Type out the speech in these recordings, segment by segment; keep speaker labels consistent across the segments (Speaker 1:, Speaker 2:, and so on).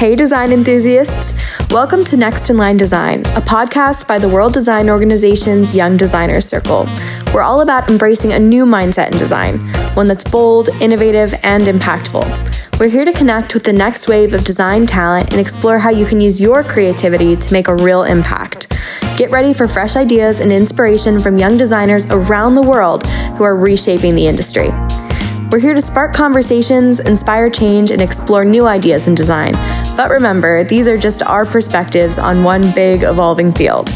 Speaker 1: Hey design enthusiasts, welcome to Next in Line Design, a podcast by the World Design Organization's Young Designers Circle. We're all about embracing a new mindset in design, one that's bold, innovative, and impactful. We're here to connect with the next wave of design talent and explore how you can use your creativity to make a real impact. Get ready for fresh ideas and inspiration from young designers around the world who are reshaping the industry. We're here to spark conversations, inspire change, and explore new ideas in design. But remember, these are just our perspectives on one big, evolving field.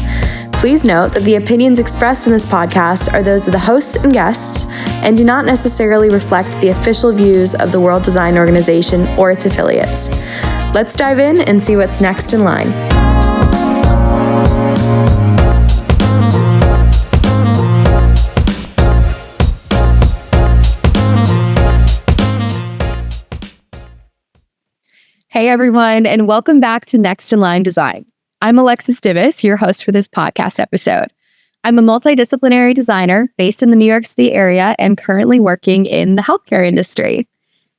Speaker 1: Please note that the opinions expressed in this podcast are those of the hosts and guests and do not necessarily reflect the official views of the World Design Organization or its affiliates. Let's dive in and see what's next in line. Hey everyone, and welcome back to Next in Line Design. I'm Alexis, your host for this podcast episode. I'm a multidisciplinary designer based in the New York City area and currently working in the healthcare industry.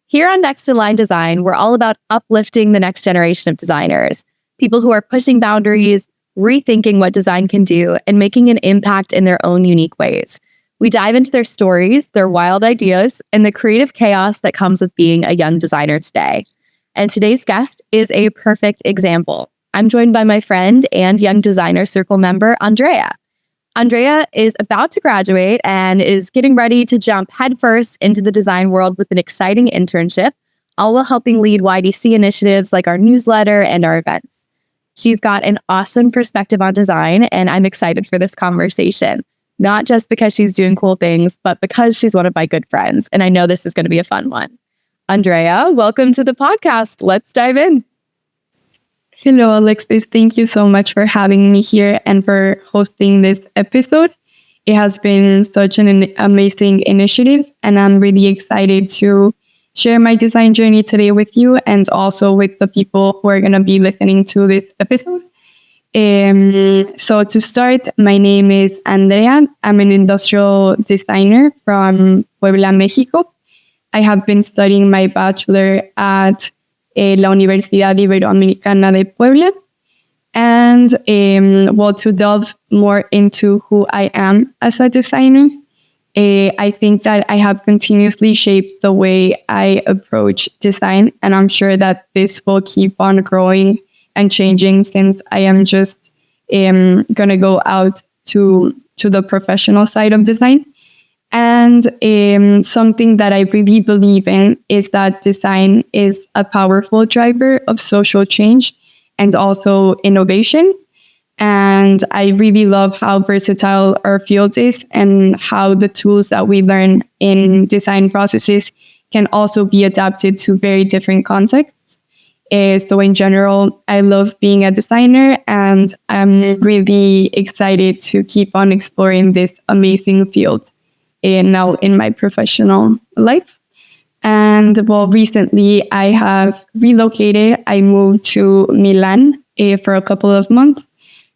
Speaker 1: Here on Next in Line Design, we're all about uplifting the next generation of designers, people who are pushing boundaries, rethinking what design can do, and making an impact in their own unique ways. We dive into their stories, their wild ideas, and the creative chaos that comes with being a young designer today. And today's guest is a perfect example. I'm joined by my friend and Young Designer Circle member, Andrea. Andrea is about to graduate and is getting ready to jump headfirst into the design world with an exciting internship, all while helping lead YDC initiatives like our newsletter and our events. She's got an awesome perspective on design, and I'm excited for this conversation. Not just because she's doing cool things, but because she's one of my good friends, and I know this is going to be a fun one. Andrea, welcome to the podcast. Let's dive in.
Speaker 2: Hello, Alexis. Thank you so much for having me here and for hosting this episode. It has been such an amazing initiative, and I'm really excited to share my design journey today with you and also with the people who are going to be listening to this episode. So to start, my name is Andrea. I'm an industrial designer from Puebla, Mexico. I have been studying my bachelor at La Universidad Iberoamericana de Puebla. And to delve more into who I am as a designer, I think that I have continuously shaped the way I approach design. And I'm sure that this will keep on growing and changing since I am just going to go out to the professional side of design. And something that I really believe in is that design is a powerful driver of social change and also innovation. And I really love how versatile our field is and how the tools that we learn in design processes can also be adapted to very different contexts. So in general, I love being a designer, and I'm really excited to keep on exploring this amazing field now in my professional life. And recently I have relocated. I moved to Milan for a couple of months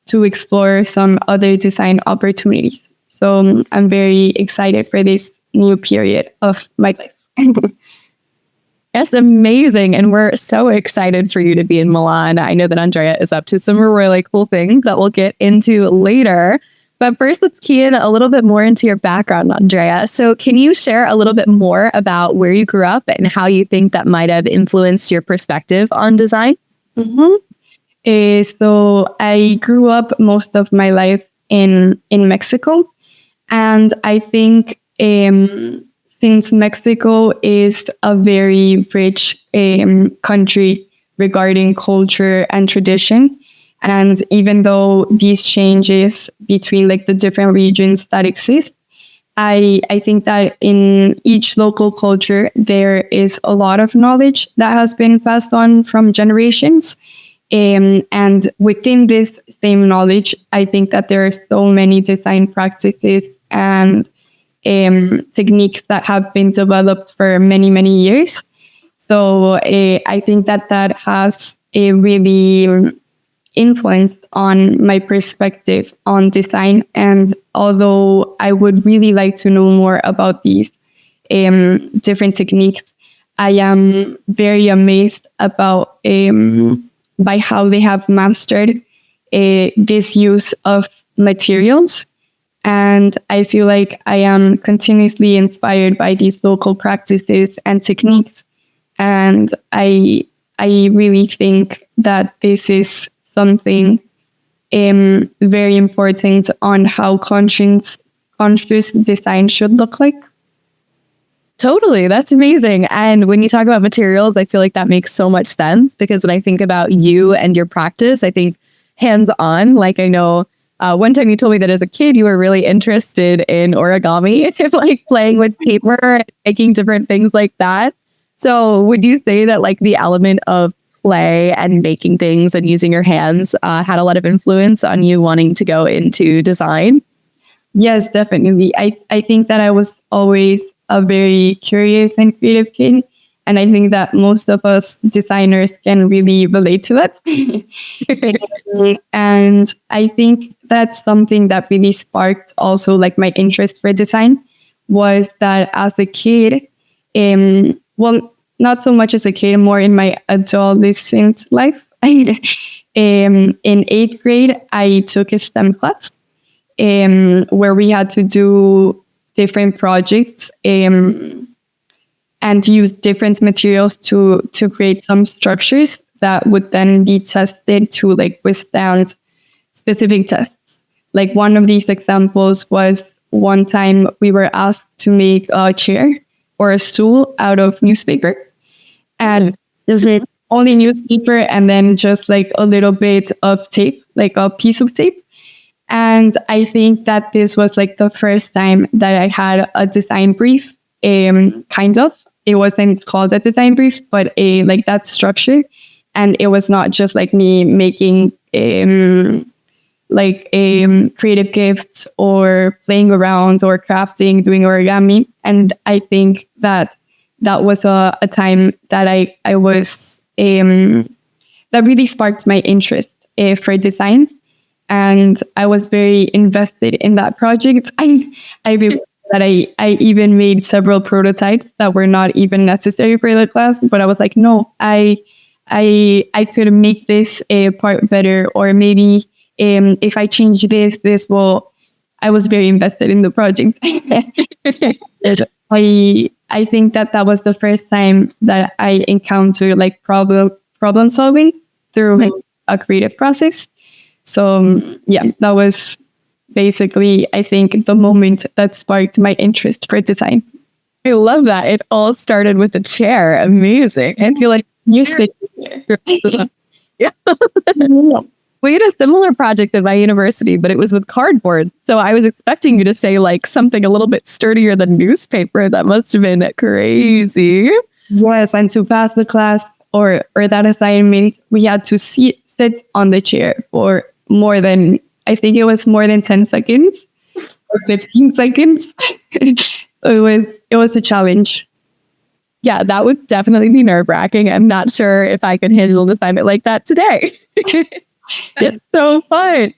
Speaker 2: to explore some other design opportunities. So I'm very excited for this new period of my life.
Speaker 1: That's amazing. And we're so excited for you to be in Milan. I know that Andrea is up to some really cool things that we'll get into later. But first, let's key in a little bit more into your background, Andrea. So can you share a little bit more about where you grew up and how you think that might have influenced your perspective on design?
Speaker 2: So I grew up most of my life in Mexico. And I think since Mexico is a very rich country regarding culture and tradition, and even though these changes between the different regions that exist, I think that in each local culture, there is a lot of knowledge that has been passed on from generations. And within this same knowledge, I think that there are so many design practices and techniques that have been developed for many, many years. So I think that has a really influence on my perspective on design. And although I would really like to know more about these different techniques, I am very amazed about by how they have mastered this use of materials. And I feel like I am continuously inspired by these local practices and techniques. And I really think that this is something very important on how conscious design should look like.
Speaker 1: Totally. That's amazing. And when you talk about materials, I feel like that makes so much sense, because when I think about you and your practice, I think hands-on, like I know one time you told me that as a kid, you were really interested in origami, like playing with paper and making different things like that. So would you say that like the element of play and making things and using your hands had a lot of influence on you wanting to go into design?
Speaker 2: Yes, definitely. I think that I was always a very curious and creative kid. And I think that most of us designers can really relate to that. And I think that's something that really sparked also like my interest for design, was that as a kid, well, not so much as a kid, more in my adolescent life. In 8th grade, I took a STEM class where we had to do different projects and use different materials to create some structures that would then be tested to like withstand specific tests. Like one of these examples was one time we were asked to make a chair or a stool out of newspaper. And there's only newspaper and then just like a little bit of tape, like a piece of tape. And I think that this was like the first time that I had a design brief, kind of. It wasn't called a design brief, but like that structure. And it was not just like me making creative gifts or playing around or crafting, doing origami. And I think that that was a time that I was that really sparked my interest for design. And I was very invested in that project. I remember that I even made several prototypes that were not even necessary for the class, but I was like, no, I could make this a part better, or maybe if I change this will. I was very invested in the project. I think that was the first time that I encountered like problem solving through a creative process. So yeah, that was basically, I think, the moment that sparked my interest for design.
Speaker 1: I love that. It all started with a chair. Amazing. I feel like
Speaker 2: you stick.
Speaker 1: Yeah. We had a similar project at my university, but it was with cardboard. So I was expecting you to say like something a little bit sturdier than newspaper. That must have been crazy.
Speaker 2: Yes, and to pass the class or that assignment, we had to sit on the chair for more than, I think it was more than 10 seconds or 15 seconds. So it was a challenge.
Speaker 1: Yeah, that would definitely be nerve-wracking. I'm not sure if I could handle an assignment like that today. It's so fun.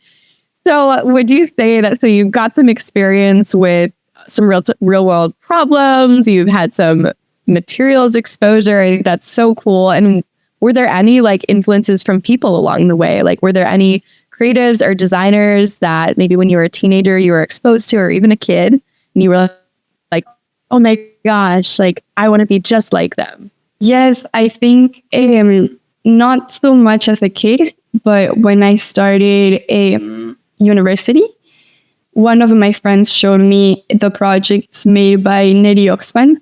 Speaker 1: So would you say that, so you've got some experience with some real world problems, you've had some materials exposure, I think that's so cool. And were there any like influences from people along the way? Like, were there any creatives or designers that maybe when you were a teenager you were exposed to, or even a kid, and you were like, oh my gosh, like I want to be just like them?
Speaker 2: Yes, I think not so much as a kid, but when I started university, one of my friends showed me the projects made by Neri Oxman.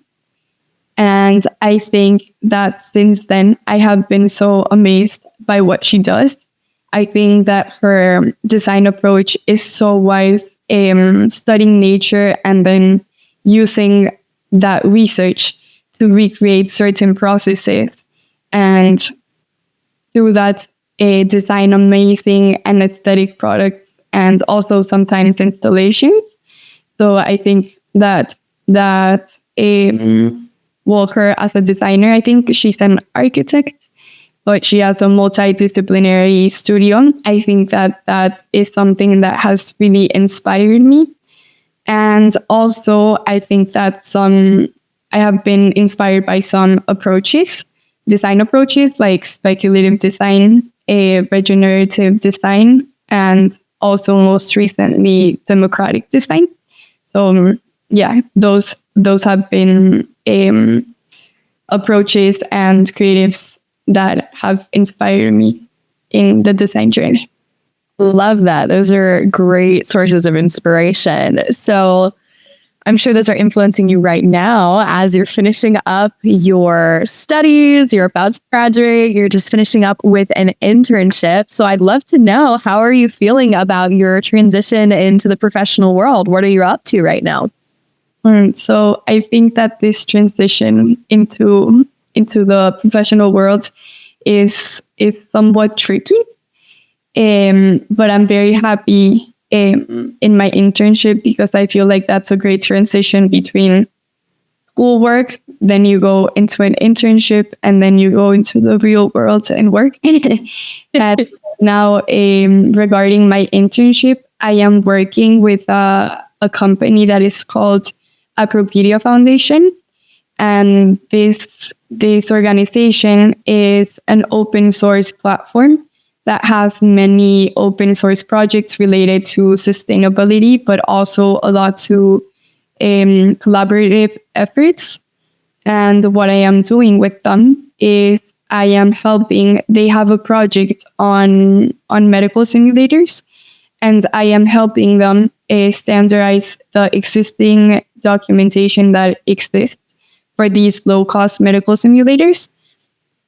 Speaker 2: And I think that since then, I have been so amazed by what she does. I think that her design approach is so wise, studying nature and then using that research to recreate certain processes. And through that, design amazing and aesthetic products, and also sometimes installations. So I think that Walker, as a designer, I think she's an architect, but she has a multidisciplinary studio. I think that is something that has really inspired me. And also, I think that I have been inspired by some approaches design approaches like speculative design, regenerative design, and also most recently democratic design. So yeah, those have been approaches and creatives that have inspired me in the design journey.
Speaker 1: Love that. Those are great sources of inspiration. So I'm sure those are influencing you right now as you're finishing up your studies, you're about to graduate, you're just finishing up with an internship. So I'd love to know, how are you feeling about your transition into the professional world? What are you up to right now?
Speaker 2: So I think that this transition into the professional world is somewhat tricky. But I'm very happy in my internship because I feel like that's a great transition between schoolwork, then you go into an internship, and then you go into the real world and work. And now, regarding my internship, I am working with a company that is called Apropedia Foundation. And this organization is an open source platform that has many open source projects related to sustainability, but also a lot to collaborative efforts. And what I am doing with them is I am helping. They have a project on medical simulators, and I am helping them standardize the existing documentation that exists for these low-cost medical simulators.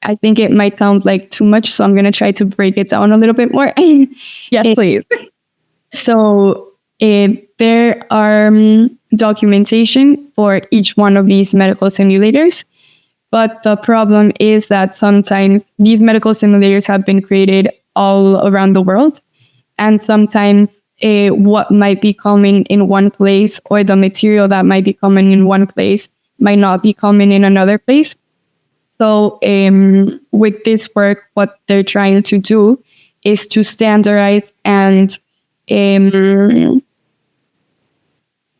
Speaker 2: I think it might sound like too much, so I'm going to try to break it down a little bit more.
Speaker 1: Yes, please.
Speaker 2: So there are documentation for each one of these medical simulators, but the problem is that sometimes these medical simulators have been created all around the world, and sometimes what might be common in one place, or the material that might be common in one place, might not be common in another place. So with this work, what they're trying to do is to standardize and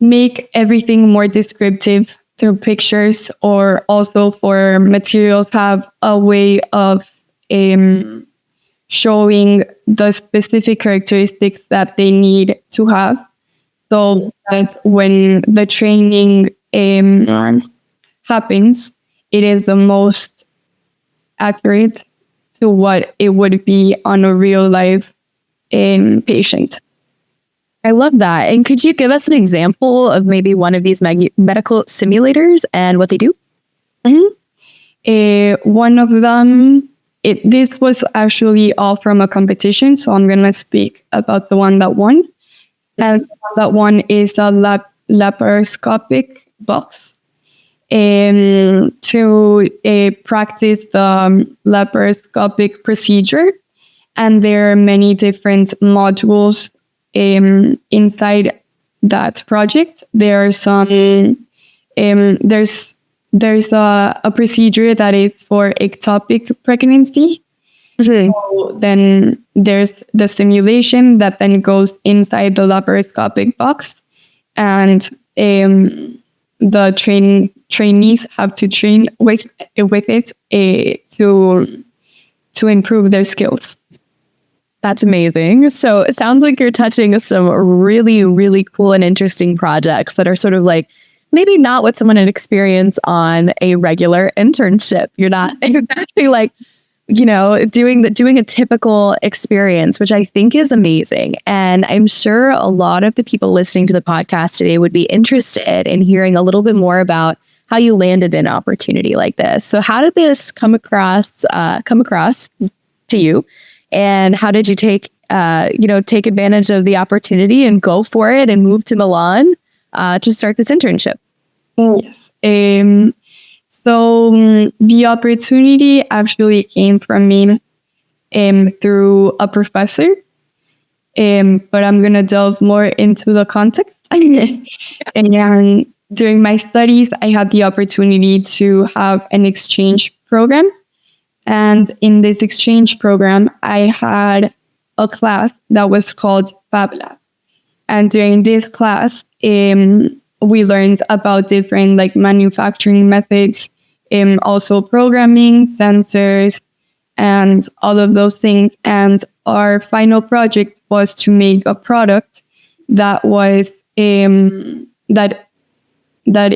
Speaker 2: make everything more descriptive through pictures, or also for materials have a way of showing the specific characteristics that they need to have, so that when the training happens, it is the most accurate to what it would be on a real life patient.
Speaker 1: I love that. And could you give us an example of maybe one of these medical simulators and what they do?
Speaker 2: One of them, this was actually all from a competition, so I'm going to speak about the one that won. And that one is a laparoscopic box. To practice the laparoscopic procedure. And there are many different modules inside that project. There are some, there's a procedure that is for ectopic pregnancy.
Speaker 1: Mm-hmm.
Speaker 2: So then there's the simulation that then goes inside the laparoscopic box, and the trainees have to train with it to improve their skills.
Speaker 1: That's amazing. So it sounds like you're touching some really, really cool and interesting projects that are sort of like maybe not what someone would experience on a regular internship. You're not exactly like, doing a typical experience, which I think is amazing. And I'm sure a lot of the people listening to the podcast today would be interested in hearing a little bit more about how you landed an opportunity like this. So how did this come across to you? And how did you take advantage of the opportunity and go for it and move to Milan to start this internship?
Speaker 2: Yes. So the opportunity actually came from me through a professor, but I'm going to delve more into the context. And during my studies, I had the opportunity to have an exchange program. And in this exchange program, I had a class that was called Puebla. And during this class, we learned about different manufacturing methods, also programming, sensors, and all of those things. And our final project was to make a product that was that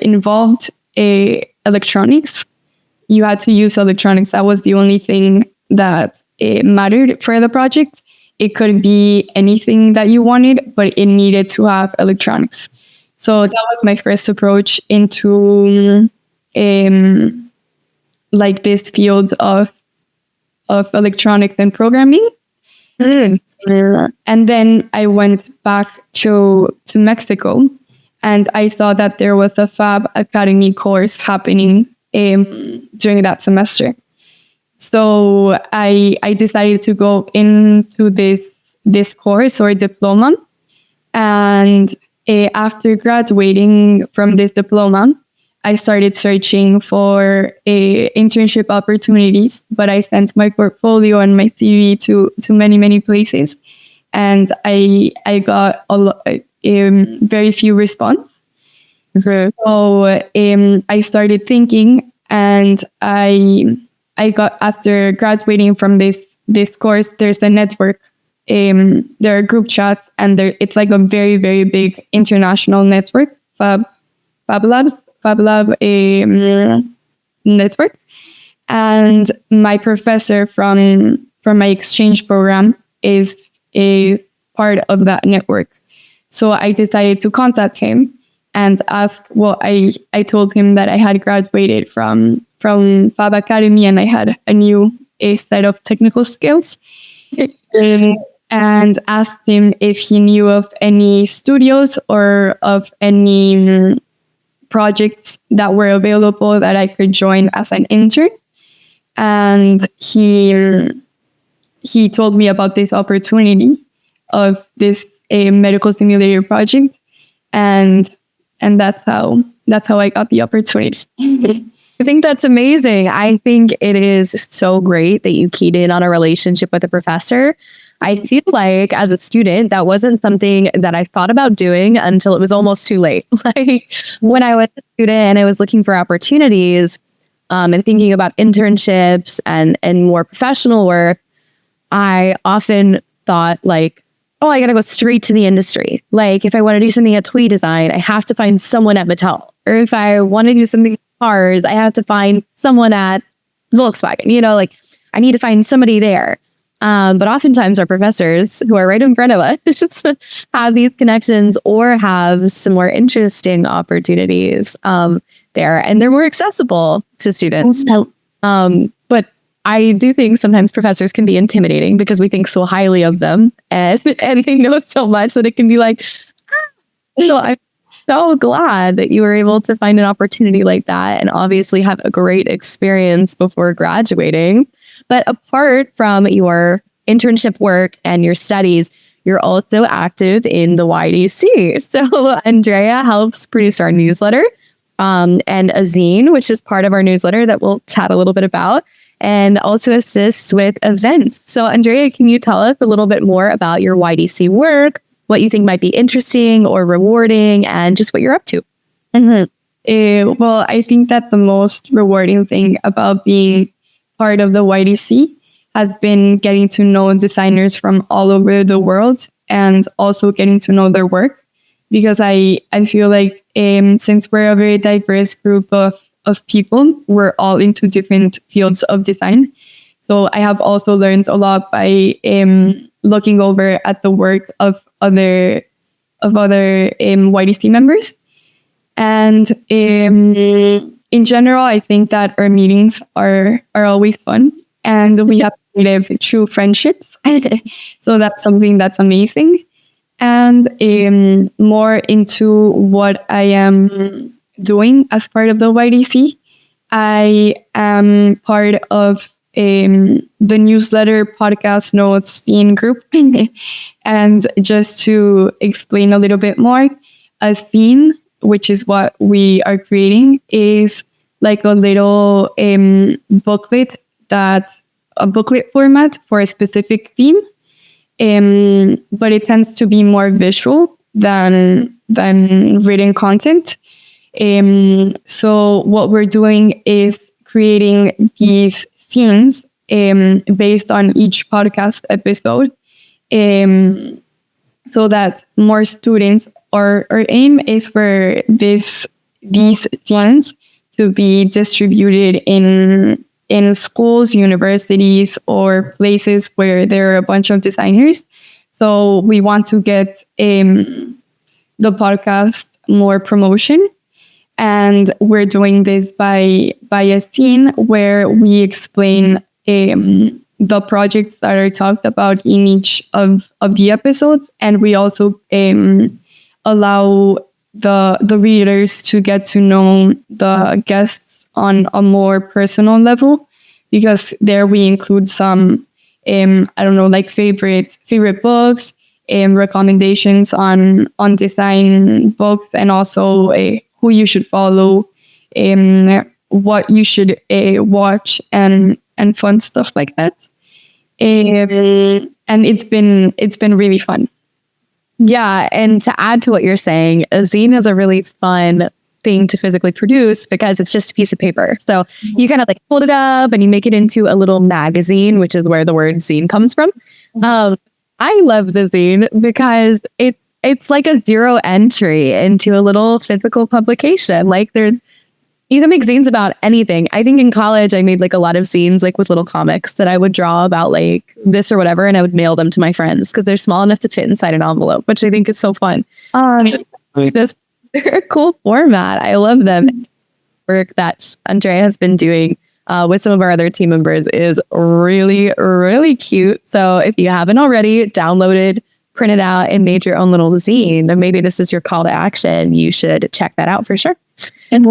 Speaker 2: involved electronics. You had to use electronics. That was the only thing that mattered for the project. It could be anything that you wanted, but it needed to have electronics. So that was my first approach into like this field of electronics and programming. And then I went back to Mexico, and I saw that there was a Fab Academy course happening during that semester. So I decided to go into this course or diploma. And after graduating from this diploma, I started searching for internship opportunities, but I sent my portfolio and my CV to many places, and I got very few response.
Speaker 1: Okay.
Speaker 2: So I started thinking, and I got, after graduating from this course, there's a network. There are group chats, and it's like a very big international network, Fab Lab network. And my professor from my exchange program is part of that network. So I decided to contact him and ask. Well, I told him that I had graduated from Fab Academy and I had a new set of technical skills. And asked him if he knew of any studios or of any projects that were available that I could join as an intern. And he told me about this opportunity of this medical simulator project, and that's how I got the opportunity.
Speaker 1: I think that's amazing. I think it is so great that you keyed in on a relationship with a professor. I feel like as a student, that wasn't something that I thought about doing until it was almost too late. Like when I was a student and I was looking for opportunities and thinking about internships and more professional work, I often thought like, oh, I got to go straight to the industry. Like if I want to do something at Toy Design, I have to find someone at Mattel. Or if I want to do something with cars, I have to find someone at Volkswagen. You know, like I need to find somebody there. But oftentimes our professors who are right in front of us just have these connections or have some more interesting opportunities there, and they're more accessible to students. But I do think sometimes professors can be intimidating because we think so highly of them and they know so much that it can be like, so I'm so glad that you were able to find an opportunity like that and obviously have a great experience before graduating. But apart from your internship work and your studies, you're also active in the YDC. So Andrea helps produce our newsletter and a zine, which is part of our newsletter that we'll chat a little bit about, and also assists with events. So Andrea, can you tell us a little bit more about your YDC work, what you think might be interesting or rewarding, and just what you're up to?
Speaker 2: Well, I think that the most rewarding thing about being part of the YDC has been getting to know designers from all over the world and also getting to know their work, because I feel like since we're a very diverse group of people, we're all into different fields of design. So I have also learned a lot by looking over at the work of other YDC members. And in general, I think that our meetings are always fun, and we have creative true friendships. So that's something that's amazing. And more into what I am doing as part of the YDC, I am part of the newsletter podcast notes zine group. And just to explain a little bit more, a zine, which is what we are creating, is like a little booklet format for a specific theme. But it tends to be more visual than written content. So what we're doing is creating these scenes based on each podcast episode, so that more students, our aim is for these scenes to be distributed in schools, universities, or places where there are a bunch of designers. So we want to get the podcast more promotion. And we're doing this by a scene where we explain the projects that are talked about in each of the episodes. And we also allow the readers to get to know the guests on a more personal level, because there we include some, like favorite books, recommendations on design books, and also who you should follow, what you should watch, and fun stuff like that. And it's been really fun.
Speaker 1: Yeah, and to add to what you're saying, a zine is a really fun thing to physically produce because it's just a piece of paper. So you kind of like hold it up and you make it into a little magazine, which is where the word zine comes from. I love the zine because it's like a zero entry into a little physical publication. Like you can make zines about anything. I think in college, I made like a lot of zines like with little comics that I would draw about like this or whatever, and I would mail them to my friends because they're small enough to fit inside an envelope, which I think is so fun. They're a cool format. I love them. Work that Andrea has been doing with some of our other team members is really, really cute. So if you haven't already downloaded, print it out, and made your own little zine, then maybe this is your call to action. You should check that out for sure. And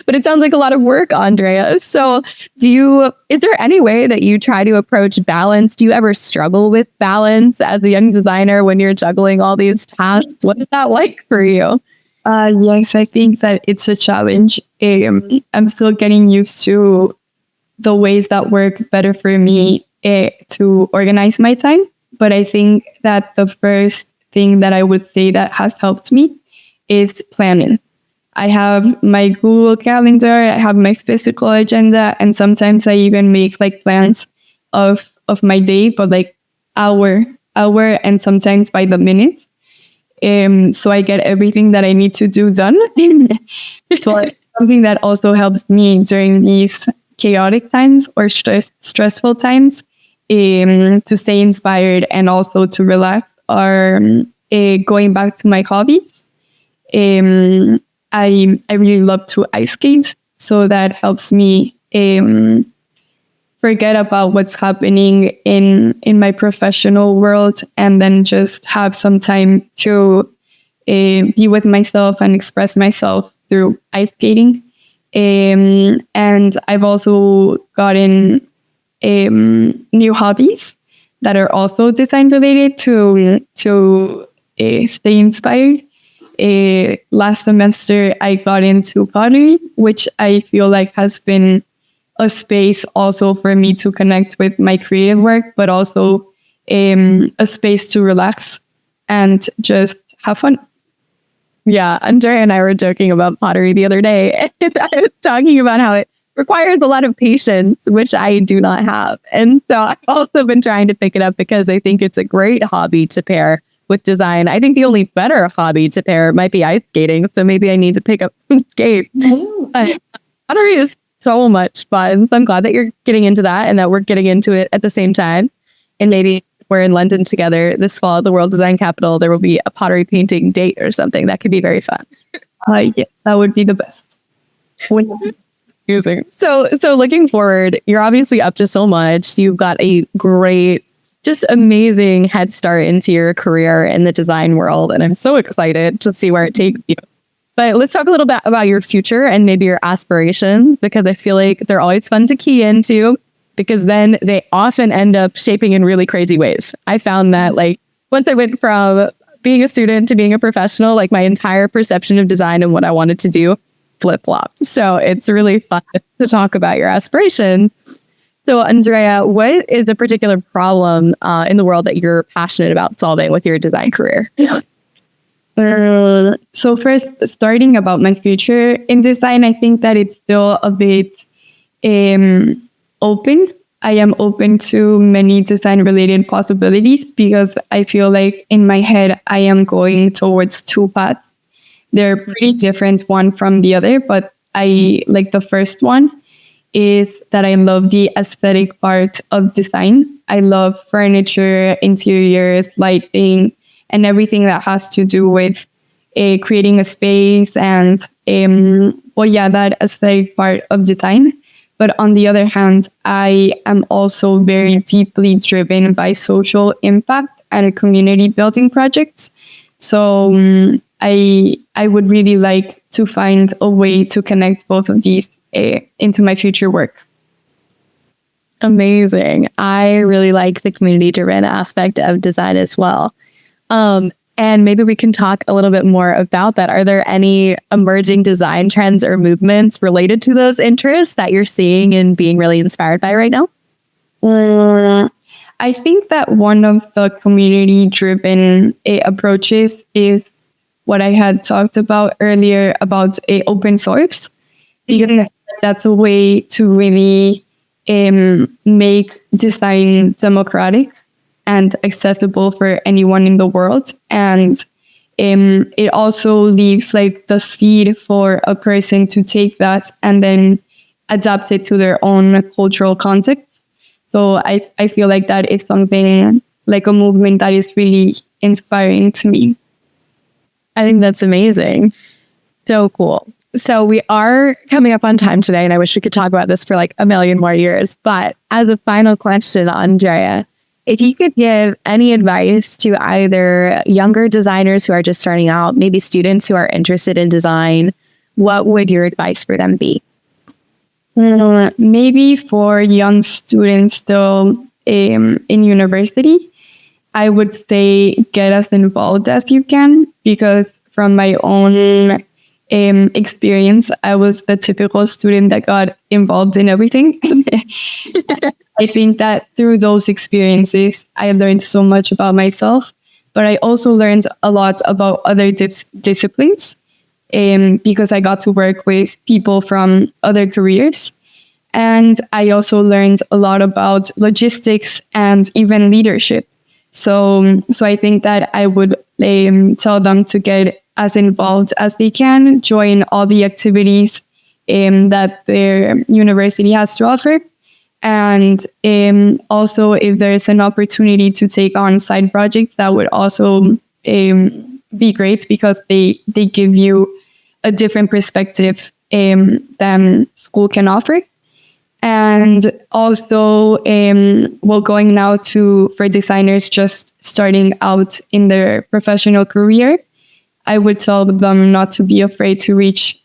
Speaker 1: but it sounds like a lot of work, Andrea. So is there any way that you try to approach balance? Do you ever struggle with balance as a young designer when you're juggling all these tasks? What is that like for you?
Speaker 2: Yes, I think that it's a challenge. I'm still getting used to the ways that work better for me to organize my time. But I think that the first thing that I would say that has helped me is planning. I have my Google Calendar, I have my physical agenda, and sometimes I even make like plans of my day, but like hour, and sometimes by the minute. So I get everything that I need to do done. So something that also helps me during these chaotic times or stressful times, to stay inspired and also to relax, are going back to my hobbies. I really love to ice skate, so that helps me forget about what's happening in my professional world, and then just have some time to be with myself and express myself through ice skating. And I've also gotten new hobbies that are also design related to stay inspired. Last semester, I got into pottery, which I feel like has been a space also for me to connect with my creative work, but also a space to relax and just have fun.
Speaker 1: Yeah, Andrea and I were joking about pottery the other day. And I was talking about how it requires a lot of patience, which I do not have. And so I've also been trying to pick it up because I think it's a great hobby to pair with design. I think the only better hobby to pair might be ice skating. So maybe I need to pick up some skate. But pottery is so much fun. So I'm glad that you're getting into that and that we're getting into it at the same time. And maybe we're in London together this fall at the World Design Capital. There will be a pottery painting date or something. That could be very fun.
Speaker 2: Yeah, that would be the best.
Speaker 1: So looking forward, you're obviously up to so much. You've got a great, just amazing head start into your career in the design world. And I'm so excited to see where it takes you. But let's talk a little bit about your future and maybe your aspirations, because I feel like they're always fun to key into, because then they often end up shaping in really crazy ways. I found that like once I went from being a student to being a professional, like my entire perception of design and what I wanted to do flip-flopped. So it's really fun to talk about your aspirations. So Andrea, what is a particular problem in the world that you're passionate about solving with your design career?
Speaker 2: So first, starting about my future in design, I think that it's still a bit open. I am open to many design related possibilities because I feel like in my head, I am going towards two paths. They're pretty different one from the other, but I like the first one is that I love the aesthetic part of design. I love furniture, interiors, lighting, and everything that has to do with creating a space and that aesthetic part of design. But on the other hand, I am also very deeply driven by social impact and community building projects. So I would really like to find a way to connect both of these into my future work.
Speaker 1: Amazing. I really like the community-driven aspect of design as well. And maybe we can talk a little bit more about that. Are there any emerging design trends or movements related to those interests that you're seeing and being really inspired by right now?
Speaker 2: I think that one of the community-driven approaches is what I had talked about earlier about open source, because that's a way to really make design democratic and accessible for anyone in the world. And it also leaves like the seed for a person to take that and then adapt it to their own cultural context. So I feel like that is something like a movement that is really inspiring to me.
Speaker 1: I think that's amazing. So cool. So we are coming up on time today, and I wish we could talk about this for like a million more years. But as a final question, Andrea, if you could give any advice to either younger designers who are just starting out, maybe students who are interested in design, what would your advice for them be?
Speaker 2: Maybe for young students still in university, I would say get as involved as you can, because from my own experience, I was the typical student that got involved in everything. I think that through those experiences, I learned so much about myself, but I also learned a lot about other disciplines because I got to work with people from other careers. And I also learned a lot about logistics and even leadership. So I think that I would tell them to get as involved as they can, join all the activities that their university has to offer. And also, if there's an opportunity to take on side projects, that would also be great, because they give you a different perspective than school can offer. And also, going now for designers just starting out in their professional career, I would tell them not to be afraid to reach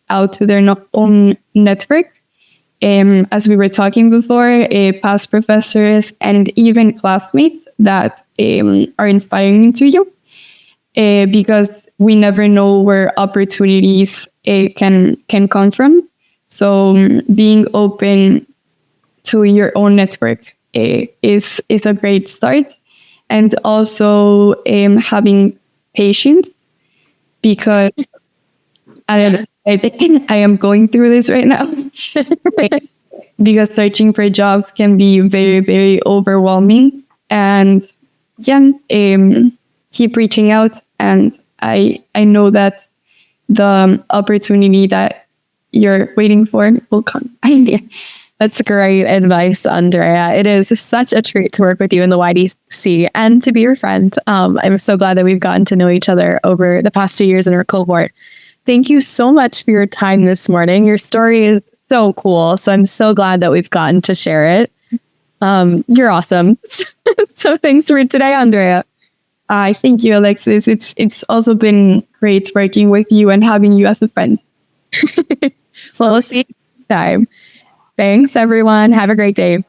Speaker 2: out to their own network. As we were talking before, past professors and even classmates that are inspiring to you, because we never know where opportunities can come from. So being open to your own network is a great start. And also having patience, because I think I am going through this right now. Because searching for jobs can be very, very overwhelming. And keep reaching out. And I know that the opportunity that you're waiting for will come.
Speaker 1: That's great advice, Andrea. It is such a treat to work with you in the YDC and to be your friend. I'm so glad that we've gotten to know each other over the past 2 years in our cohort. Thank you so much for your time this morning. Your story is so cool. So I'm so glad that we've gotten to share it. You're awesome. So thanks for today, Andrea.
Speaker 2: Thank you, Alexis. It's also been great working with you and having you as a friend.
Speaker 1: So we'll see you next time. Thanks, everyone. Have a great day.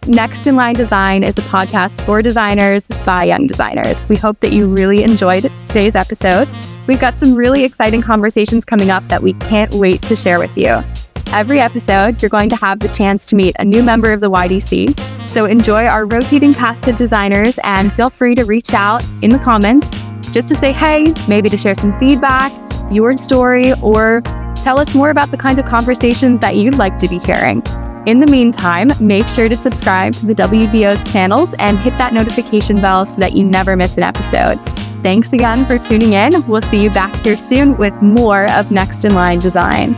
Speaker 1: Next in Line Design is a podcast for designers by young designers. We hope that you really enjoyed today's episode. We've got some really exciting conversations coming up that we can't wait to share with you. Every episode, you're going to have the chance to meet a new member of the YDC. So enjoy our rotating cast of designers and feel free to reach out in the comments just to say hey, maybe to share some feedback, your story or tell us more about the kind of conversations that you'd like to be hearing. In the meantime, make sure to subscribe to the WDO's channels and hit that notification bell so that you never miss an episode. Thanks again for tuning in. We'll see you back here soon with more of Next in Line Design.